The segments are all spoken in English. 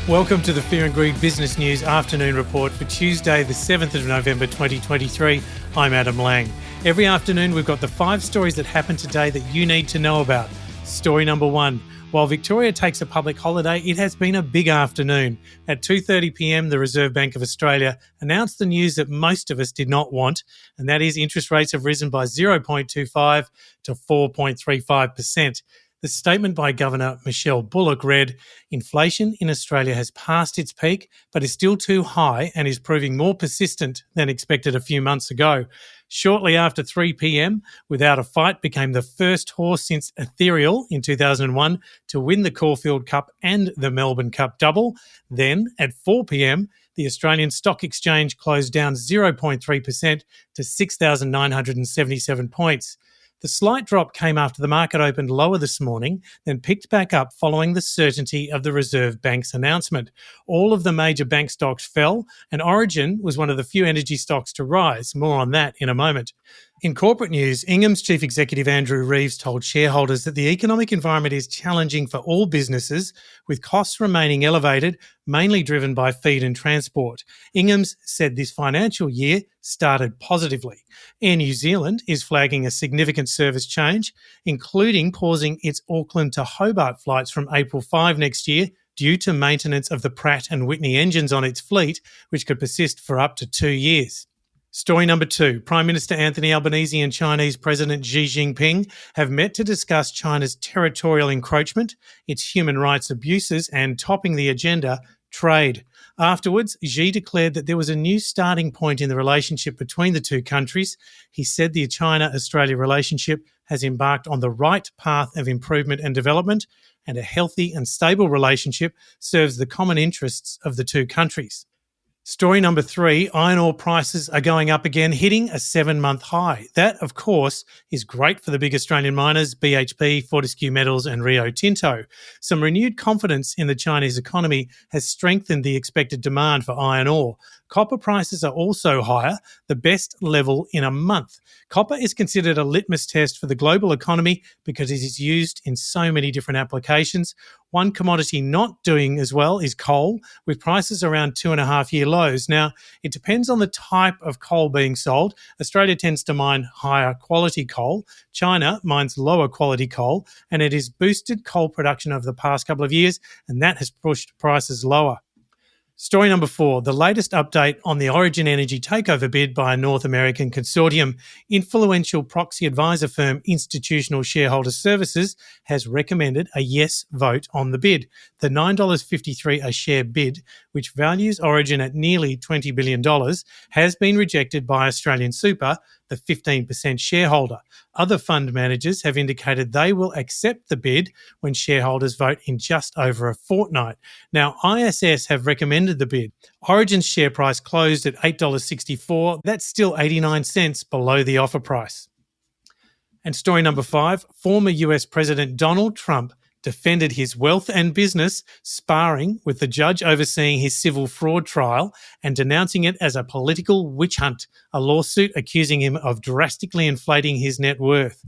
Welcome to the Fear and Greed Business News Afternoon Report for Tuesday, the 7th of November 2023. I'm Adam Lang. Every afternoon we've got the 5 stories that happened today that you need to know about. Story number 1. While Victoria takes a public holiday, it has been a big afternoon. At 2:30pm, the Reserve Bank of Australia announced the news that most of us did not want, and that is interest rates have risen by 0.25 to 4.35%. The statement by Governor Michelle Bullock read, "Inflation in Australia has passed its peak, but is still too high and is proving more persistent than expected a few months ago." Shortly after 3pm, Without a Fight became the first horse since Ethereal in 2001 to win the Caulfield Cup and the Melbourne Cup double. Then, at 4pm, the Australian Stock Exchange closed down 0.3% to 6,977 points. The slight drop came after the market opened lower this morning, then picked back up following the certainty of the Reserve Bank's announcement. All of the major bank stocks fell, and Origin was one of the few energy stocks to rise. More on that in a moment. In corporate news, Ingham's Chief Executive Andrew Reeves told shareholders that the economic environment is challenging for all businesses, with costs remaining elevated, mainly driven by feed and transport. Ingham's said this financial year started positively. Air New Zealand is flagging a significant service change, including pausing its Auckland to Hobart flights from April 5 next year due to maintenance of the Pratt and Whitney engines on its fleet, which could persist for up to 2 years. Story number 2. Prime Minister Anthony Albanese and Chinese President Xi Jinping have met to discuss China's territorial encroachment, its human rights abuses, and, topping the agenda, trade. Afterwards, Xi declared that there was a new starting point in the relationship between the two countries. He said the China-Australia relationship has embarked on the right path of improvement and development, and a healthy and stable relationship serves the common interests of the two countries. Story number 3, iron ore prices are going up again, hitting a 7-month high. That, of course, is great for the big Australian miners, BHP, Fortescue Metals and Rio Tinto. Some renewed confidence in the Chinese economy has strengthened the expected demand for iron ore. Copper prices are also higher, the best level in a month. Copper is considered a litmus test for the global economy because it is used in so many different applications. One commodity not doing as well is coal, with prices around 2.5-year lows. Now, it depends on the type of coal being sold. Australia tends to mine higher quality coal. China mines lower quality coal, and it has boosted coal production over the past couple of years, and that has pushed prices lower. Story number 4, the latest update on the Origin Energy takeover bid by a North American consortium. Influential proxy advisor firm Institutional Shareholder Services has recommended a yes vote on the bid. The $9.53 a share bid, which values Origin at nearly $20 billion, has been rejected by Australian Super, the 15% shareholder. Other fund managers have indicated they will accept the bid when shareholders vote in just over a fortnight. Now, ISS have recommended the bid. Origin's share price closed at $8.64. That's still 89 cents below the offer price. And story number 5, former US President Donald Trump defended his wealth and business, sparring with the judge overseeing his civil fraud trial and denouncing it as a political witch hunt, a lawsuit accusing him of drastically inflating his net worth.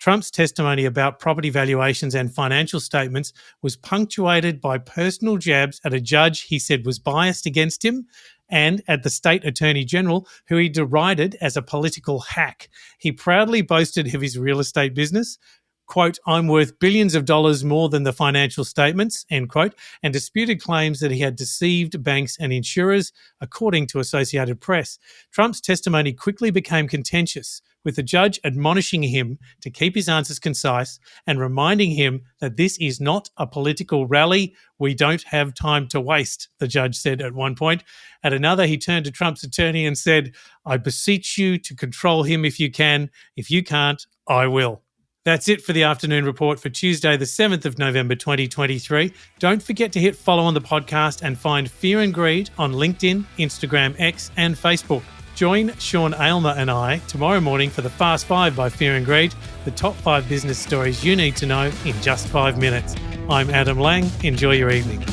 Trump's testimony about property valuations and financial statements was punctuated by personal jabs at a judge he said was biased against him and at the state attorney general, who he derided as a political hack. He proudly boasted of his real estate business, quote, "I'm worth billions of dollars more than the financial statements," end quote, and disputed claims that he had deceived banks and insurers, according to Associated Press. Trump's testimony quickly became contentious, with the judge admonishing him to keep his answers concise and reminding him that this is not a political rally. "We don't have time to waste," the judge said at one point. At another, he turned to Trump's attorney and said, "I beseech you to control him if you can. If you can't, I will." That's it for the afternoon report for Tuesday, the 7th of November 2023. Don't forget to hit follow on the podcast and find Fear and Greed on LinkedIn, Instagram, X and Facebook. Join Sean Aylmer and I tomorrow morning for the Fast 5 by Fear and Greed, the top 5 business stories you need to know in just 5 minutes. I'm Adam Lang. Enjoy your evening.